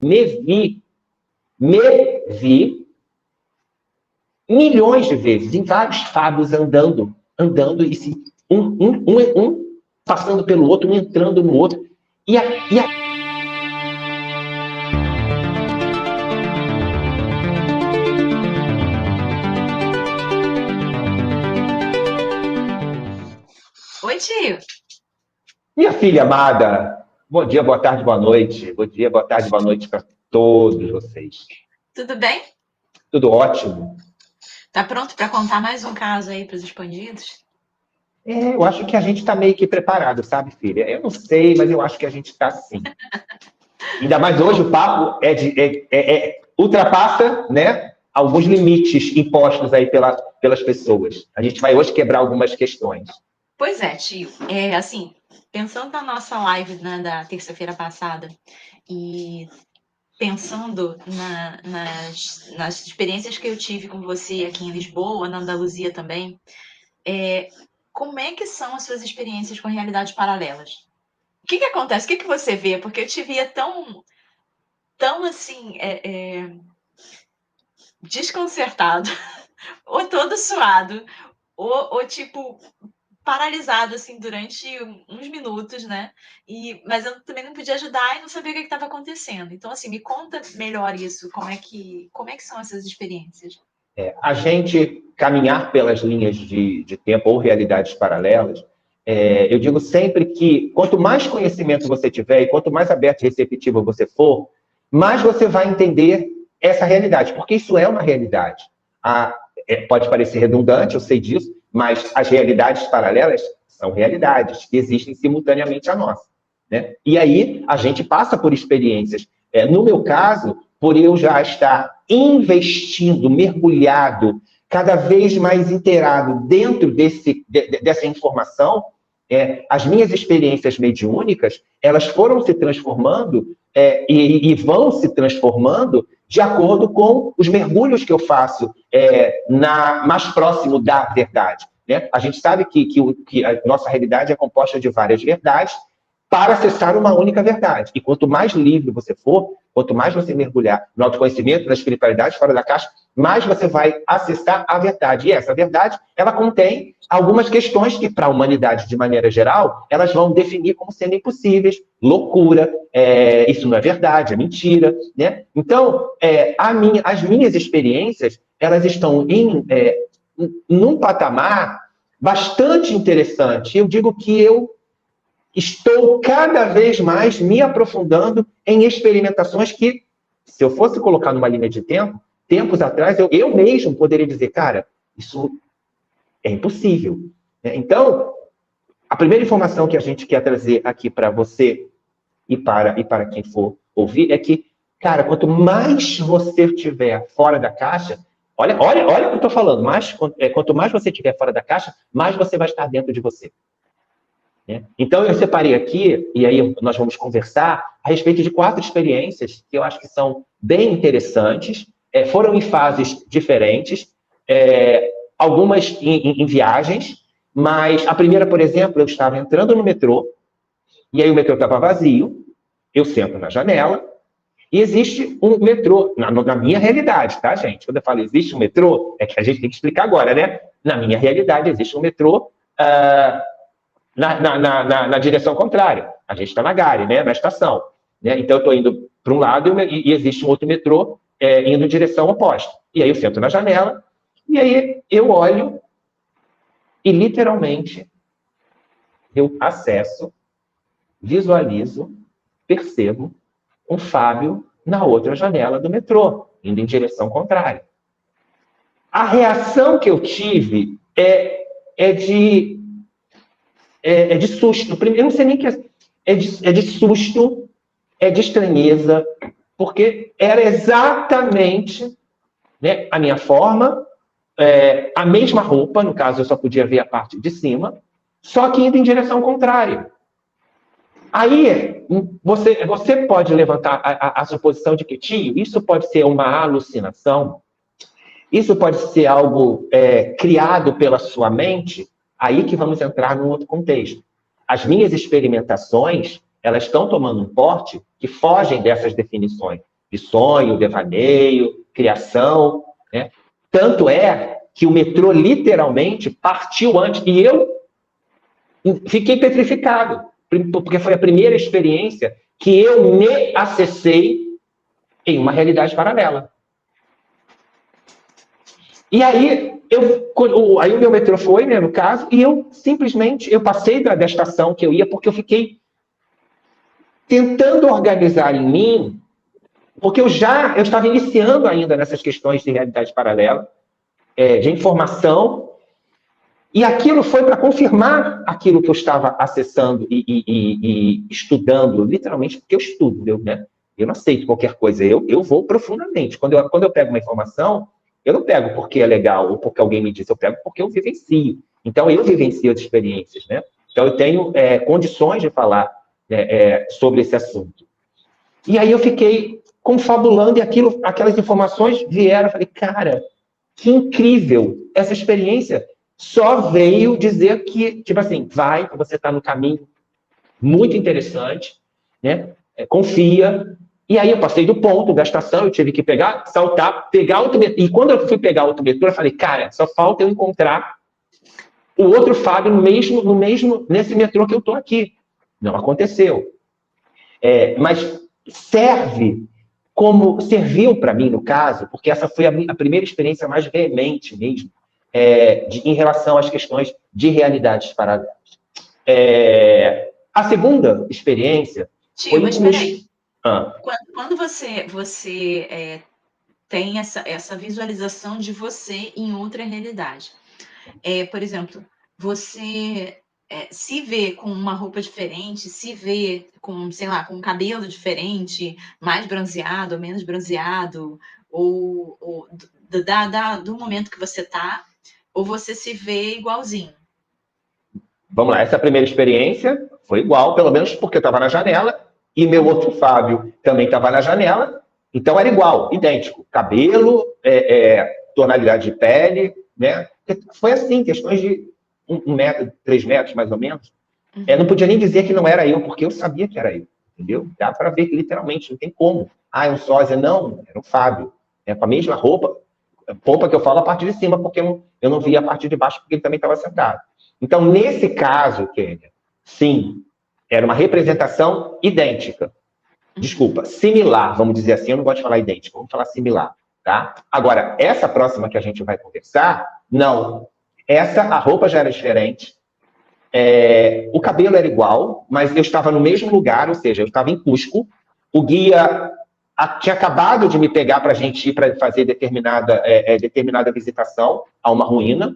me vi milhões de vezes em vários fábulos andando e um passando pelo outro, um entrando no outro. Oi, tio. Minha filha amada, bom dia, boa tarde, boa noite. Bom dia, boa tarde, boa noite para todos vocês. Tudo bem? Tudo ótimo. Tá pronto para contar mais um caso aí para os expandidos? Eu acho que a gente está meio que preparado, sabe, filha? Eu não sei, mas eu acho que a gente está sim. Ainda mais hoje o papo ultrapassa, né, alguns limites impostos aí pelas pessoas. A gente vai hoje quebrar algumas questões. Pois é, tio. Assim, pensando na nossa live, né, da terça-feira passada e pensando nas experiências que eu tive com você aqui em Lisboa, na Andaluzia também, como é que são as suas experiências com realidades paralelas? O que acontece? O que você vê? Porque eu te via tão assim, desconcertado, ou todo suado, ou tipo paralisado assim durante uns minutos, né? Mas eu também não podia ajudar e não sabia o que estava acontecendo. Então, assim, me conta melhor isso. Como é que são essas experiências? A gente caminhar pelas linhas de tempo ou realidades paralelas, eu digo sempre que quanto mais conhecimento você tiver e quanto mais aberto e receptivo você for, mais você vai entender essa realidade, porque isso é uma realidade. Pode parecer redundante, eu sei disso, mas as realidades paralelas são realidades que existem simultaneamente à nossa, né? E aí a gente passa por experiências. No meu caso, por eu já estar investindo, mergulhado, cada vez mais inteirado dentro dessa informação, as minhas experiências mediúnicas, elas foram se transformando e vão se transformando de acordo com os mergulhos que eu faço mais próximo da verdade, né? A gente sabe que a nossa realidade é composta de várias verdades para acessar uma única verdade. E quanto mais livre você for, quanto mais você mergulhar no autoconhecimento, na espiritualidade fora da caixa, mais você vai acessar a verdade. E essa verdade, ela contém algumas questões que, para a humanidade, de maneira geral, elas vão definir como sendo impossíveis, loucura, isso não é verdade, é mentira, né? Então, as minhas experiências, elas estão num patamar bastante interessante. Eu digo que eu estou cada vez mais me aprofundando em experimentações que, se eu fosse colocar numa linha de tempo, tempos atrás, eu mesmo poderia dizer, cara, isso é impossível. Então, a primeira informação que a gente quer trazer aqui para você e para quem for ouvir é que, cara, quanto mais você estiver fora da caixa, olha o que eu estou falando, quanto mais você estiver fora da caixa, mais você vai estar dentro de você. Então, eu separei aqui, e aí nós vamos conversar a respeito de 4 experiências que eu acho que são bem interessantes, foram em fases diferentes, algumas em viagens, mas a primeira, por exemplo, eu estava entrando no metrô, e aí o metrô estava vazio, eu sento na janela, e existe um metrô, na minha realidade, tá, gente? Quando eu falo existe um metrô, é que a gente tem que explicar agora, né? Na minha realidade, existe um metrô na direção contrária. A gente está na Gare, né? Na estação. Né? Então, eu estou indo para um lado e existe um outro metrô indo em direção oposta. E aí eu sento na janela, e aí eu olho e, literalmente, eu acesso, visualizo, percebo um Fábio na outra janela do metrô, indo em direção contrária. A reação que eu tive é de susto. Eu não sei nem que é de susto, é de estranheza, porque era exatamente, né, a minha forma, a mesma roupa, no caso eu só podia ver a parte de cima, só que indo em direção contrária. Aí, você pode levantar a suposição de que, tio, isso pode ser uma alucinação? Isso pode ser algo criado pela sua mente? Aí que vamos entrar num outro contexto. As minhas experimentações, elas estão tomando um porte que fogem dessas definições. de sonho, devaneio, criação, né? Tanto é que o metrô literalmente partiu antes, e eu fiquei petrificado, porque foi a primeira experiência que eu me acessei em uma realidade paralela. E aí, aí o meu metrô foi, né, no caso, e eu simplesmente, eu passei da estação que eu ia, porque eu fiquei tentando organizar em mim, porque eu estava iniciando ainda nessas questões de realidade paralela, de informação, e aquilo foi para confirmar aquilo que eu estava acessando e estudando, literalmente, porque eu estudo, né? Eu não aceito qualquer coisa, eu vou profundamente. Quando eu pego uma informação, eu não pego porque é legal ou porque alguém me disse, eu pego porque eu vivencio. Então, eu vivencio as experiências, né? Então, eu tenho condições de falar sobre esse assunto. E aí eu fiquei confabulando e aquelas informações vieram. Eu falei, cara, que incrível! Essa experiência só veio dizer que, tipo assim, você está no caminho muito interessante, né? Confia. E aí eu passei do ponto da estação, eu tive que saltar, pegar outro metrô. E quando eu fui pegar outro metrô, eu falei, cara, só falta eu encontrar o outro Fábio nesse metrô que eu estou aqui. Não aconteceu. Mas serviu para mim, no caso, porque essa foi a primeira experiência mais veemente mesmo, em relação às questões de realidades paralelas. A segunda experiência Tio, foi mas espera aí. Ah. Quando você tem essa visualização de você em outra realidade, por exemplo, você se vê com uma roupa diferente, se vê com, sei lá, com um cabelo diferente, mais bronzeado ou menos bronzeado, ou do momento que você tá, ou você se vê igualzinho? Vamos lá, essa primeira experiência foi igual, pelo menos porque eu estava na janela, e meu outro Fábio também estava na janela, então era igual, idêntico. Cabelo, tonalidade de pele, né? Foi assim, questões de 1 metro, 3 metros, mais ou menos. Não podia nem dizer que não era eu, porque eu sabia que era eu, entendeu? Dá para ver que literalmente, não tem como. É um sósia. Não, era o Fábio. Com a mesma roupa que eu falo a parte de cima, porque eu não via a parte de baixo, porque ele também estava sentado. Então, nesse caso, Kênia, sim, era uma representação idêntica. Desculpa, similar, vamos dizer assim, eu não gosto de falar idêntico, vamos falar similar, tá? Agora, essa próxima que a gente vai conversar, não. A roupa já era diferente, o cabelo era igual, mas eu estava no mesmo lugar, ou seja, eu estava em Cusco, o guia tinha acabado de me pegar para a gente ir para fazer determinada visitação a uma ruína,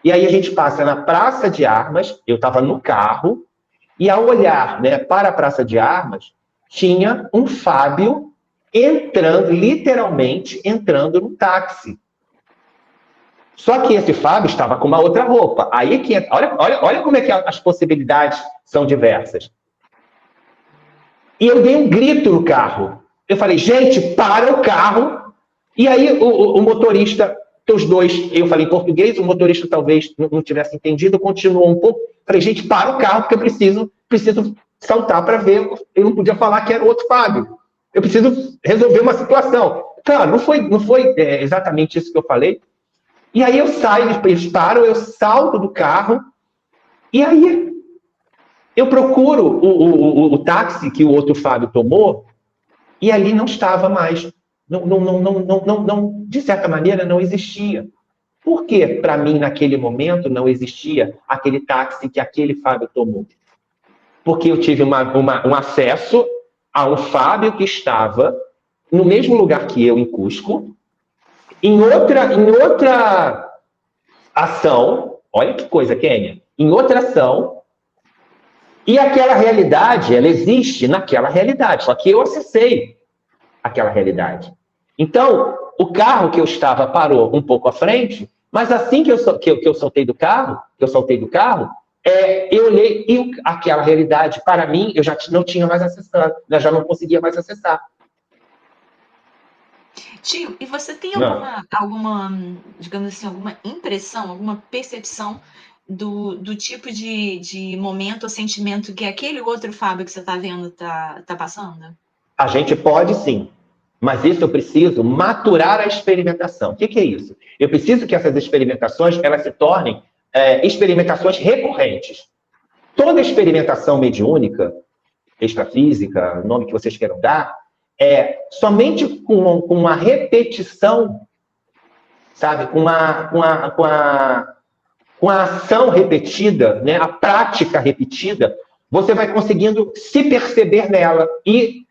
e aí a gente passa na Praça de Armas, eu estava no carro, e ao olhar, né, para a Praça de Armas, tinha um Fábio literalmente entrando no táxi. Só que esse Fábio estava com uma outra roupa. Aí que olha como é que as possibilidades são diversas. E eu dei um grito no carro. Eu falei, gente, para o carro. E aí o motorista, os dois, eu falei em português, o motorista talvez não tivesse entendido, continuou um pouco. Falei, gente, para o carro, porque eu preciso saltar para ver. Eu não podia falar que era outro Fábio. Eu preciso resolver uma situação. Claro, não foi exatamente isso que eu falei. E aí eu saio, eles param, eu salto do carro, e aí eu procuro o táxi que o outro Fábio tomou, e ali não estava mais. Não, de certa maneira, não existia. Por que, para mim, naquele momento, não existia aquele táxi que aquele Fábio tomou? Porque eu tive um acesso a um Fábio que estava no mesmo lugar que eu, em Cusco, em outra ação, olha que coisa, Kênia, em outra ação, e aquela realidade, ela existe naquela realidade, só que eu acessei aquela realidade. Então, o carro que eu estava parou um pouco à frente, mas assim que eu soltei do carro, eu olhei e aquela realidade, para mim, eu já não tinha mais acessado, eu já não conseguia mais acessar. Tio, e você tem alguma, digamos assim, alguma impressão, alguma percepção do tipo de momento ou sentimento que aquele outro Fábio que você está vendo está passando? A gente pode, sim. Mas isso eu preciso maturar a experimentação. O que é isso? Eu preciso que essas experimentações elas se tornem experimentações recorrentes. Toda experimentação mediúnica, extrafísica, o nome que vocês queiram dar, somente com uma repetição, sabe? Com a ação repetida, né? A prática repetida, você vai conseguindo se perceber nela e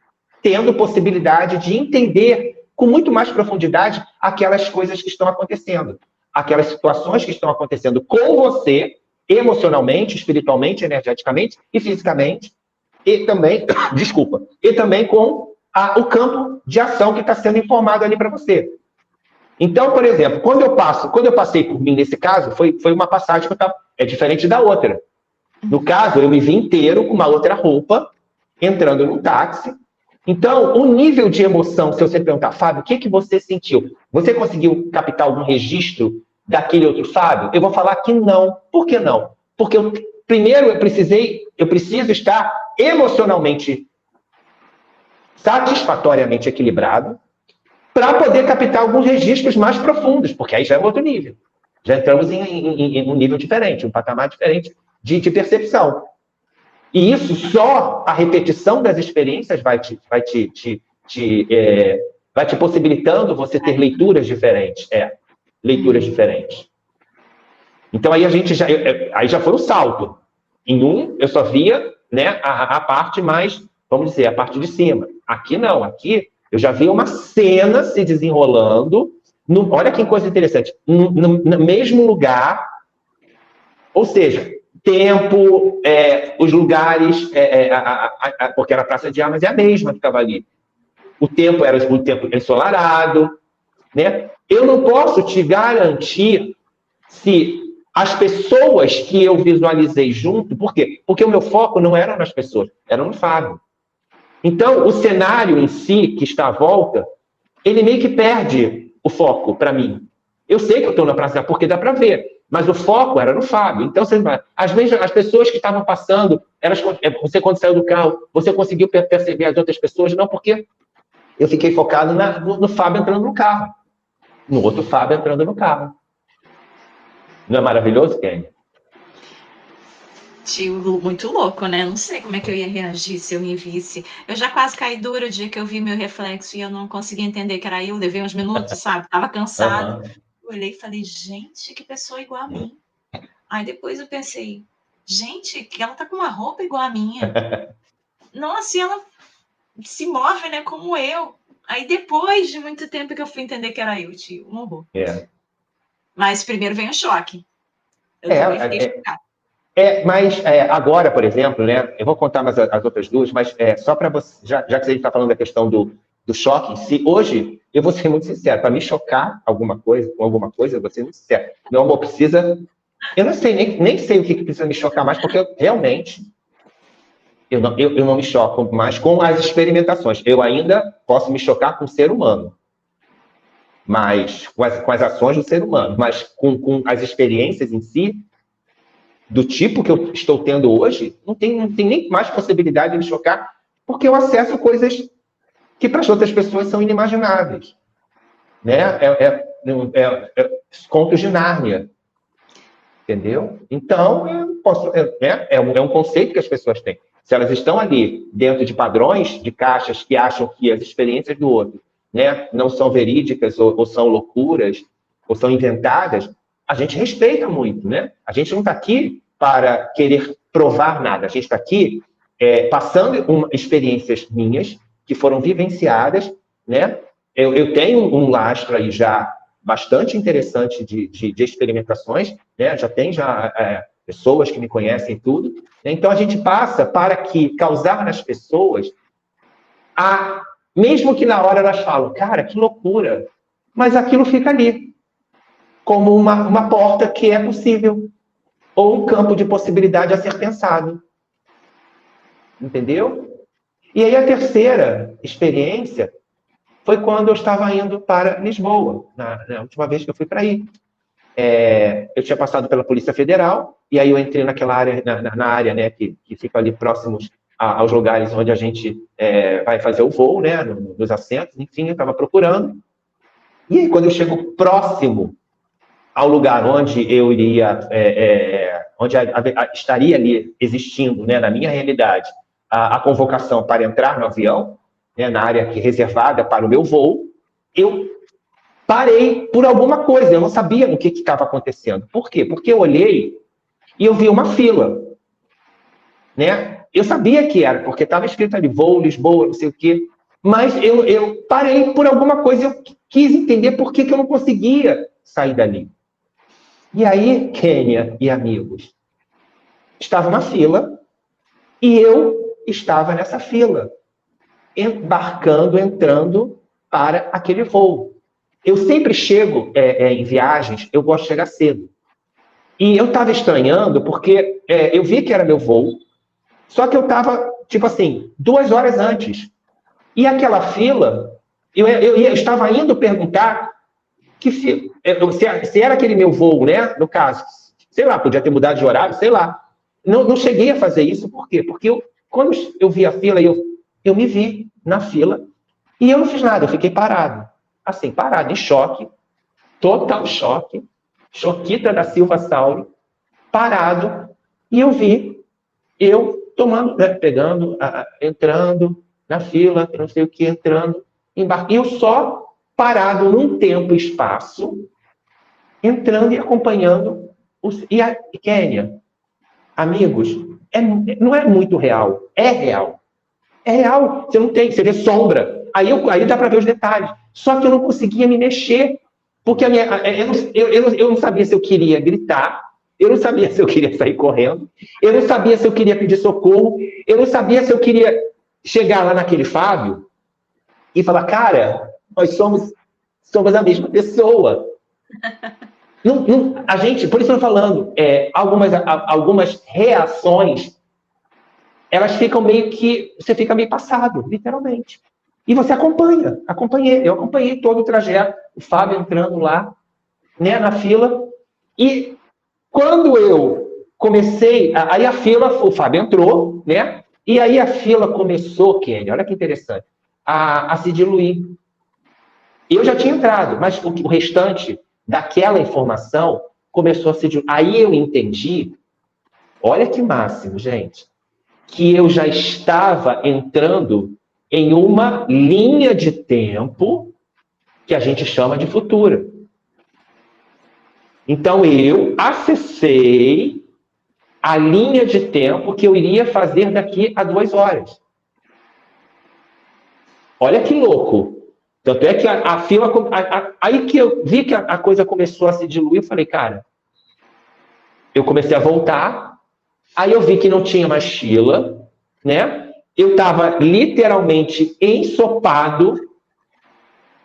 tendo possibilidade de entender com muito mais profundidade aquelas coisas que estão acontecendo, aquelas situações que estão acontecendo com você, emocionalmente, espiritualmente, energeticamente e fisicamente, e também, desculpa, e também com o campo de ação que está sendo informado ali para você. Então, por exemplo, quando eu passei por mim nesse caso, foi uma passagem que é diferente da outra. No caso, eu me vi inteiro com uma outra roupa, entrando num táxi. Então, o nível de emoção, se você perguntar, Fábio, o que você sentiu? Você conseguiu captar algum registro daquele outro Fábio? Eu vou falar que não. Por que não? Porque primeiro eu preciso estar emocionalmente satisfatoriamente equilibrado para poder captar alguns registros mais profundos, porque aí já é outro nível. Já entramos em um nível diferente, um patamar diferente de percepção. E isso só a repetição das experiências vai te possibilitando você ter leituras diferentes. Leituras diferentes. Então aí aí já foi um salto. Em eu só via, né, a parte mais, vamos dizer, a parte de cima. Aqui não, aqui eu já vi uma cena se desenrolando. Olha que coisa interessante. No mesmo lugar, ou seja, tempo, os lugares, porque era a Praça de Armas, é a mesma que estava ali. O tempo era o tempo ensolarado, né? Eu não posso te garantir se as pessoas que eu visualizei junto, por quê? Porque o meu foco não era nas pessoas, era no Fábio. Então, o cenário em si, que está à volta, ele meio que perde o foco para mim. Eu sei que eu estou na praça, porque dá para ver, mas o foco era no Fábio. Então, às vezes, as pessoas que estavam passando, você quando saiu do carro, você conseguiu perceber as outras pessoas? Não, porque eu fiquei focado no Fábio entrando no carro. No outro Fábio entrando no carro. Não é maravilhoso, Kenny? Tio, muito louco, né? Não sei como é que eu ia reagir se eu me visse. Eu já quase caí dura o dia que eu vi meu reflexo e eu não conseguia entender que era eu. Levei uns minutos, sabe? Tava cansada. Uhum. Olhei e falei, gente, que pessoa igual a mim. Aí depois eu pensei, gente, que ela tá com uma roupa igual a minha. Nossa, e ela se move, né, como eu. Aí depois de muito tempo que eu fui entender que era eu, tio. Um horror. Mas primeiro vem o choque. Eu também fiquei chocada. Mas agora, por exemplo, né? Eu vou contar mais as outras duas, mas só para você, já que a gente está falando da questão do choque em si, hoje, eu vou ser muito sincero, para me chocar com alguma coisa, eu vou ser muito sincero. Meu amor, precisa. Eu não sei, nem sei o que precisa me chocar mais, porque realmente eu não me choco mais com as experimentações. Eu ainda posso me chocar com o ser humano, mas com as ações do ser humano, mas com as experiências em si, do tipo que eu estou tendo hoje, não tem nem mais possibilidade de me chocar, porque eu acesso coisas que para as outras pessoas são inimagináveis. Né? Contos de Nárnia. Entendeu? Então, é um conceito que as pessoas têm. Se elas estão ali dentro de padrões, de caixas que acham que as experiências do outro, né, não são verídicas ou são loucuras, ou são inventadas, a gente respeita muito, né? A gente não está aqui para querer provar nada. A gente está aqui passando experiências minhas que foram vivenciadas, né? Eu tenho um lastro aí já bastante interessante de experimentações, né? Já tem pessoas que me conhecem tudo. Né? Então, a gente passa para causar nas pessoas, mesmo que na hora elas falam, cara, que loucura, mas aquilo fica ali, como uma porta que é possível, ou um campo de possibilidade a ser pensado. Entendeu? E aí a terceira experiência foi quando eu estava indo para Lisboa, na última vez que eu fui para aí. Eu tinha passado pela Polícia Federal, e aí eu entrei naquela área, na área, né, que fica ali próximos aos lugares onde a gente vai fazer o voo, né, nos assentos, enfim, eu estava procurando. E aí, quando eu chego próximo ao lugar onde eu iria, onde estaria ali existindo, né, na minha realidade, a convocação para entrar no avião, né, na área reservada para o meu voo, eu parei por alguma coisa, eu não sabia o que estava acontecendo. Por quê? Porque eu olhei e eu vi uma fila, né? Eu sabia que era, porque estava escrito ali, voo Lisboa, não sei o quê, mas eu parei por alguma coisa, eu quis entender por que eu não conseguia sair dali. E aí, Kênia e amigos, estava uma fila e eu estava nessa fila, embarcando, entrando para aquele voo. Eu sempre chego em viagens, eu gosto de chegar cedo. E eu estava estranhando porque eu vi que era meu voo, só que eu estava, tipo assim, 2 horas antes. E aquela fila, eu estava indo perguntar que se era aquele meu voo, né? No caso, sei lá, podia ter mudado de horário, sei lá. Não cheguei a fazer isso, por quê? Porque quando eu vi a fila, eu me vi na fila e eu não fiz nada, eu fiquei parado. Assim, parado, em choque, total choque, Choquita da Silva Sauri, parado, e eu vi eu tomando, né, pegando, entrando na fila, não sei o que, entrando, embarcando, eu só parado num tempo e espaço, entrando e acompanhando. E a Kênia, amigos, não é muito real, é real. É real, você vê sombra, aí dá para ver os detalhes. Só que eu não conseguia me mexer, porque eu não sabia se eu queria gritar, eu não sabia se eu queria sair correndo, eu não sabia se eu queria pedir socorro, eu não sabia se eu queria chegar lá naquele Fábio e falar, cara, nós somos a mesma pessoa. A gente, por isso eu estou falando, algumas reações, elas ficam você fica meio passado, literalmente. E você eu acompanhei todo o trajeto, o Fábio entrando lá, né, na fila, e quando eu comecei, aí a fila, o Fábio entrou, né, e aí a fila começou, Kenny, olha que interessante, a se diluir. Eu já tinha entrado, mas o restante daquela informação começou a se diluir. Aí eu entendi, olha que máximo, gente, que eu já estava entrando em uma linha de tempo que a gente chama de futura. Então, eu acessei a linha de tempo que eu iria fazer daqui a 2 horas. Olha que louco. Tanto é que a fila... Aí que eu vi que a coisa começou a se diluir, eu falei, cara, eu comecei a voltar, aí eu vi que não tinha mais fila, né? Eu estava literalmente ensopado,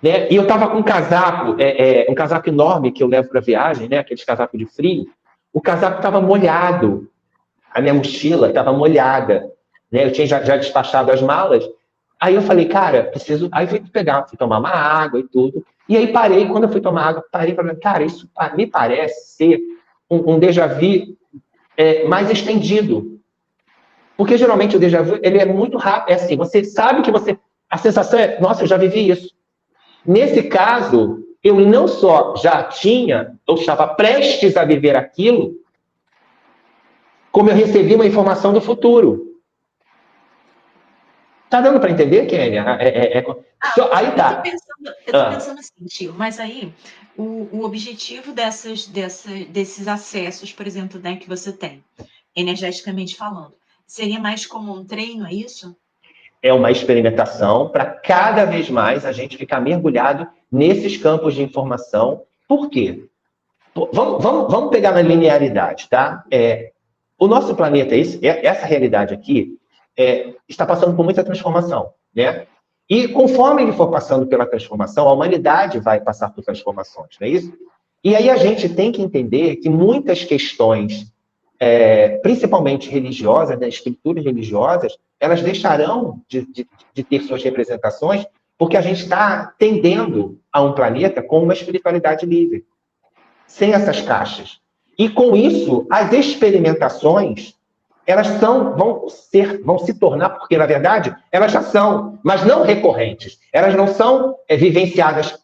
né? E eu estava com um casaco enorme que eu levo para viagem, né? Aqueles casacos de frio. O casaco estava molhado, a minha mochila estava molhada, né? Eu tinha já despachado as malas. Aí eu falei, cara, preciso. Aí fui tomar uma água e tudo. E aí parei, quando eu fui tomar água, parei para ver, cara, isso me parece ser um déjà vu mais estendido. Porque geralmente o déjà vu, ele é muito rápido. É assim, você sabe que a sensação é, nossa, eu já vivi isso. Nesse caso, eu não só eu estava prestes a viver aquilo, como eu recebi uma informação do futuro. Tá dando para entender, Kênia? Aí tá. Eu tô pensando assim, tio, mas aí o objetivo desses acessos, por exemplo, né, que você tem, energeticamente falando, seria mais como um treino, é isso? É uma experimentação para cada vez mais a gente ficar mergulhado nesses campos de informação. Por quê? Vamos pegar na linearidade, tá? O nosso planeta, essa realidade aqui, está passando por muita transformação, né? E conforme ele for passando pela transformação, a humanidade vai passar por transformações, não é isso? E aí a gente tem que entender que muitas questões, principalmente religiosas, né, escrituras religiosas, elas deixarão de ter suas representações, porque a gente está tendendo a um planeta com uma espiritualidade livre, sem essas caixas. E com isso, as experimentações, elas vão se tornar, porque, na verdade, elas já são, mas não recorrentes. Elas não são vivenciadas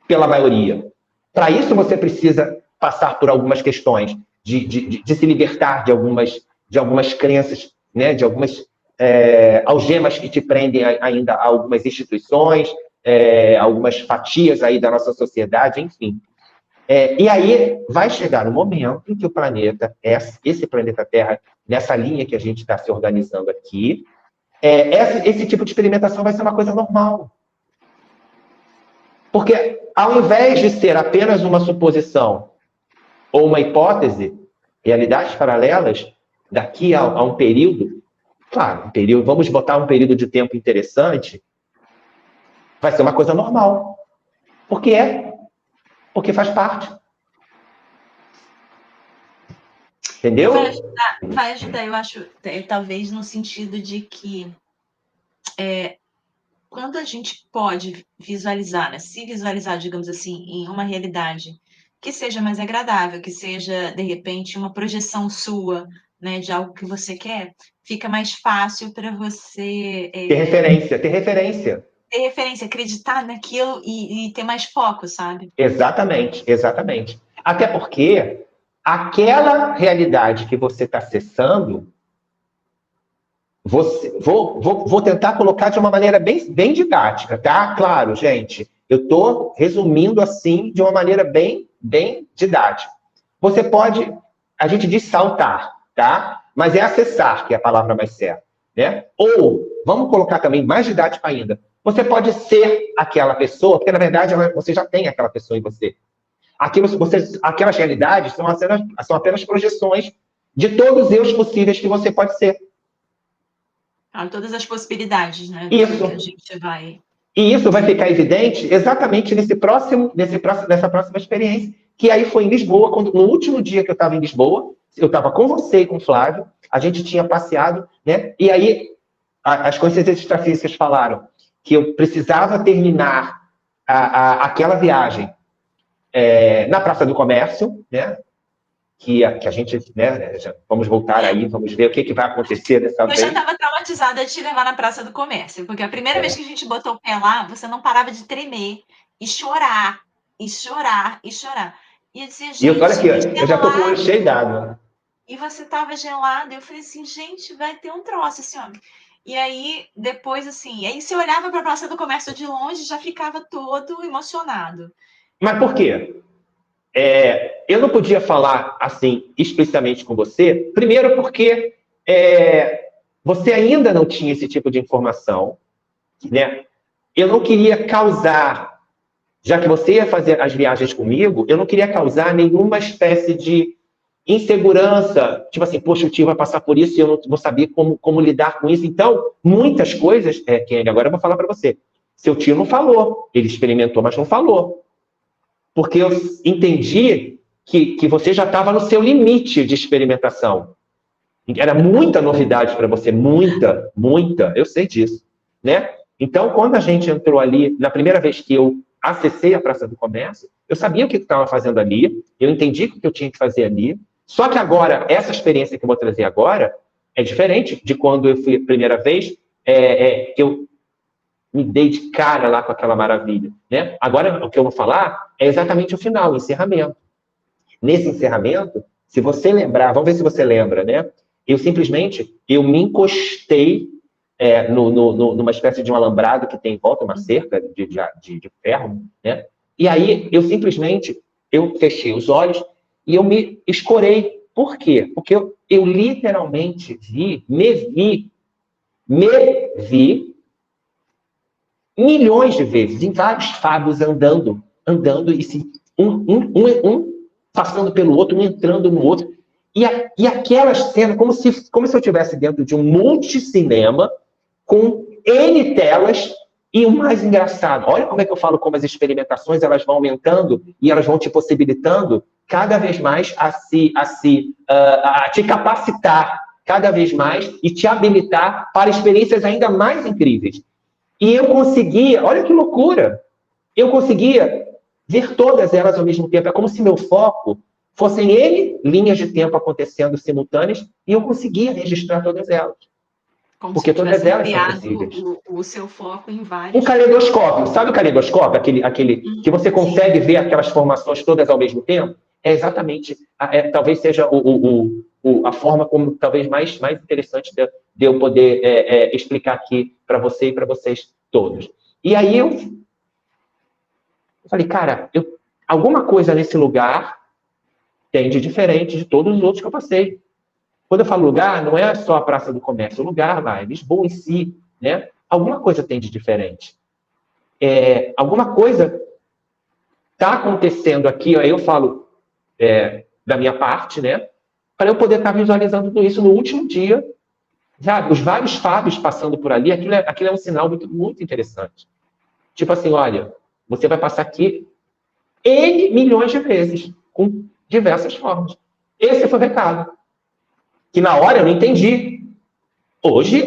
pela maioria. Para isso, você precisa passar por algumas questões de se libertar de algumas crenças, né? De algumas algemas que te prendem ainda a algumas instituições, algumas fatias aí da nossa sociedade, enfim. E aí vai chegar um momento em que o planeta, esse planeta Terra, nessa linha que a gente está se organizando aqui, esse tipo de experimentação vai ser uma coisa normal. Porque, ao invés de ser apenas uma suposição ou uma hipótese, realidades paralelas, daqui a um período, claro, vamos botar um período de tempo interessante, vai ser uma coisa normal. Porque faz parte. Entendeu? Vai ajudar, eu acho, talvez no sentido de que quando a gente pode visualizar, né, se visualizar, digamos assim, em uma realidade que seja mais agradável, que seja, de repente, uma projeção sua, né, de algo que você quer, fica mais fácil para você ter referência. Ter referência, acreditar naquilo e ter mais foco, sabe? Exatamente. Até porque aquela realidade que você está acessando, vou tentar colocar de uma maneira bem didática, tá? Claro, gente, eu estou resumindo assim de uma maneira bem didática. Você pode, a gente diz saltar, tá? Mas é acessar que é a palavra mais certa, né? Ou, vamos colocar também mais didático ainda, você pode ser aquela pessoa, porque na verdade você já tem aquela pessoa em você. Aquelas realidades são apenas projeções de todos os erros possíveis que você pode ser. Todas as possibilidades, né? Isso. Que a gente vai... E isso vai ficar evidente exatamente nessa próxima experiência, que aí foi em Lisboa, no último dia que eu estava em Lisboa, eu estava com você e com o Flávio, a gente tinha passeado, né? E aí as consciências extrafísicas falaram que eu precisava terminar aquela viagem na Praça do Comércio, né? Que a gente, né? Vamos voltar aí, vamos ver o que vai acontecer dessa vez. Eu já estava traumatizada de te levar na Praça do Comércio, porque a primeira vez que a gente botou o pé lá, você não parava de tremer e chorar, e chorar, e chorar. E eu dizia, gente, olha aqui, eu já tô com o olho cheio d'água. E você tava gelado, e eu falei assim, gente, vai ter um troço esse homem. E aí, depois, assim, aí você olhava para a Praça do Comércio de longe, já ficava todo emocionado. Mas por quê? Eu não podia falar assim explicitamente com você, primeiro porque você ainda não tinha esse tipo de informação, né? Eu não queria causar, já que você ia fazer as viagens comigo, eu não queria causar nenhuma espécie de insegurança, tipo assim, poxa, o tio vai passar por isso e eu não vou saber como lidar com isso. Então, muitas coisas, Kenny, agora eu vou falar para você. Seu tio não falou, ele experimentou, mas não falou. Porque eu entendi que você já estava no seu limite de experimentação. Era muita novidade para você, muita, eu sei disso, né? Então, quando a gente entrou ali, na primeira vez que eu acessei a Praça do Comércio, eu sabia o que eu estava fazendo ali, eu entendi o que eu tinha que fazer ali, só que agora, essa experiência que eu vou trazer agora é diferente de quando eu fui a primeira vez, que eu me dei de cara lá com aquela maravilha, né? Agora, o que eu vou falar é exatamente o final, o encerramento. Nesse encerramento, se você lembrar, vamos ver se você lembra, né? Eu me encostei numa espécie de um alambrado que tem em volta, uma cerca de ferro, né? E aí, eu fechei os olhos e eu me escorei. Por quê? Porque eu literalmente me vi milhões de vezes, em vários fagos andando, e se, um passando pelo outro, um entrando no outro. E aquela cena, como se eu estivesse dentro de um multicinema, com N telas, e o mais engraçado, olha como é que eu falo, como as experimentações elas vão aumentando e elas vão te possibilitando cada vez mais a te capacitar cada vez mais e te habilitar para experiências ainda mais incríveis. E eu conseguia, olha que loucura, eu conseguia ver todas elas ao mesmo tempo. É como se meu foco fossem N linhas de tempo acontecendo simultâneas e eu conseguia registrar todas elas. Como Porque se todas tivesse elas são ampliado possíveis. o seu foco em Um vários. caleidoscópio. Sabe o caleidoscópio? Aquele que você consegue ver aquelas formações todas ao mesmo tempo? É exatamente, talvez seja a forma como talvez mais interessante de eu poder explicar aqui para você e para vocês todos. E aí eu falei, cara, alguma coisa nesse lugar tem de diferente de todos os outros que eu passei. Quando eu falo lugar, não é só a Praça do Comércio, o lugar lá, é Lisboa em si, né? Alguma coisa tem de diferente. Alguma coisa está acontecendo aqui, aí eu falo da minha parte, né? Para eu poder estar visualizando tudo isso no último dia, sabe? Os vários Fábios passando por ali, aquilo é um sinal muito, muito interessante. Tipo assim, olha, você vai passar aqui N milhões de vezes, com diversas formas. Esse foi o recado. Que na hora eu não entendi. Hoje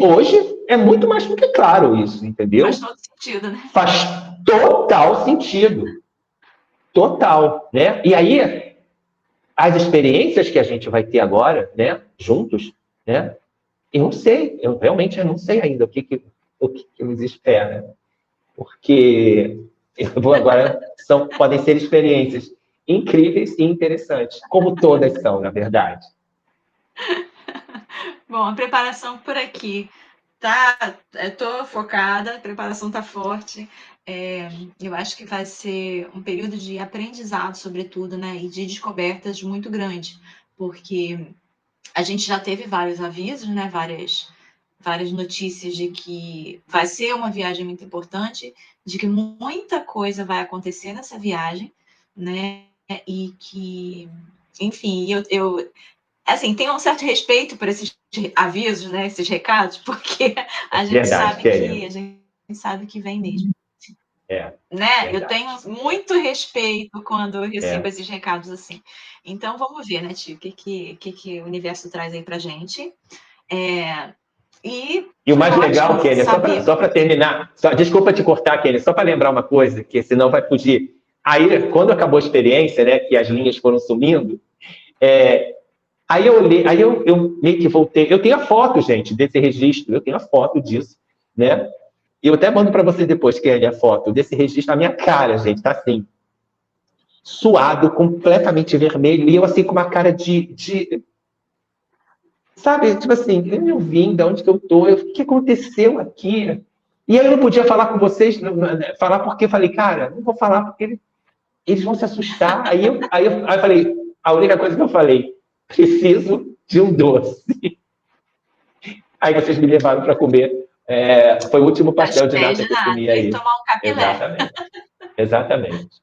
é muito mais do que claro isso, entendeu? Faz todo sentido, né? Faz total sentido. Total, né? E aí, as experiências que a gente vai ter agora, né, juntos, né, eu não sei, eu realmente não sei ainda o que nos espera. Porque eu vou agora, podem ser experiências incríveis e interessantes, como todas são, na verdade. Bom, a preparação por aqui tá, tô focada, a preparação tá forte. Eu acho que vai ser um período de aprendizado, sobretudo, né, e de descobertas muito grande, porque a gente já teve vários avisos, né, várias notícias de que vai ser uma viagem muito importante, de que muita coisa vai acontecer nessa viagem, né, e que, enfim, eu assim, tenho um certo respeito por esses avisos, né, esses recados, porque a gente Verdade, sabe que vem mesmo. né? Eu tenho muito respeito quando eu recebo esses recados assim. Então, vamos ver, né, Tio, o que o universo traz aí pra gente. E o mais legal, Kênia, só para terminar, desculpa te cortar, Kênia, só para lembrar uma coisa, que senão vai fugir. Aí, quando acabou a experiência, né, que as linhas foram sumindo, aí eu olhei, aí eu meio que voltei. Eu tenho a foto, gente, desse registro, eu tenho a foto disso, né? E eu até mando para você depois, Kênia, a foto desse registro, a minha cara, gente, tá assim, suado, completamente vermelho, e eu assim com uma cara de sabe, tipo assim, eu vim, de onde que eu tô, o que aconteceu aqui? E aí eu não podia falar com vocês, falar porque eu falei, cara, não vou falar porque eles vão se assustar. Aí eu falei, a única coisa que eu falei, preciso de um doce. Aí vocês me levaram para comer. Foi o último pastel de nata que eu comi aí. E tomar um capilé. Exatamente.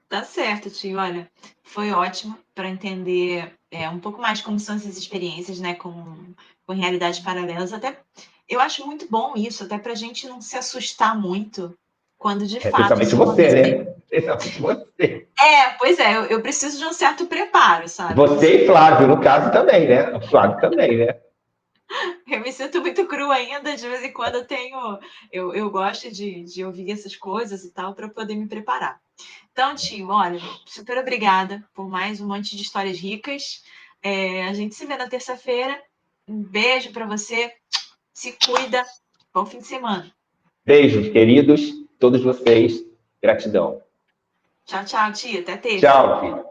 Tá certo, tio. Olha, foi ótimo para entender um pouco mais como são essas experiências, né, com realidades paralelas. Até eu acho muito bom isso, até para a gente não se assustar muito quando de fato Principalmente isso você, acontecer. né? Principalmente você. Pois é, eu preciso de um certo preparo, sabe? Você e Flávio, no caso, também, né? O Flávio também, né? Eu me sinto muito crua ainda, de vez em quando eu gosto de ouvir essas coisas e tal, para poder me preparar. Então, tio, olha, super obrigada por mais um monte de histórias ricas. A gente se vê na terça-feira. Um beijo para você. Se cuida. Bom fim de semana. Beijos, queridos, todos vocês. Gratidão. Tchau, tchau, tia. Até terça. Tchau, filho.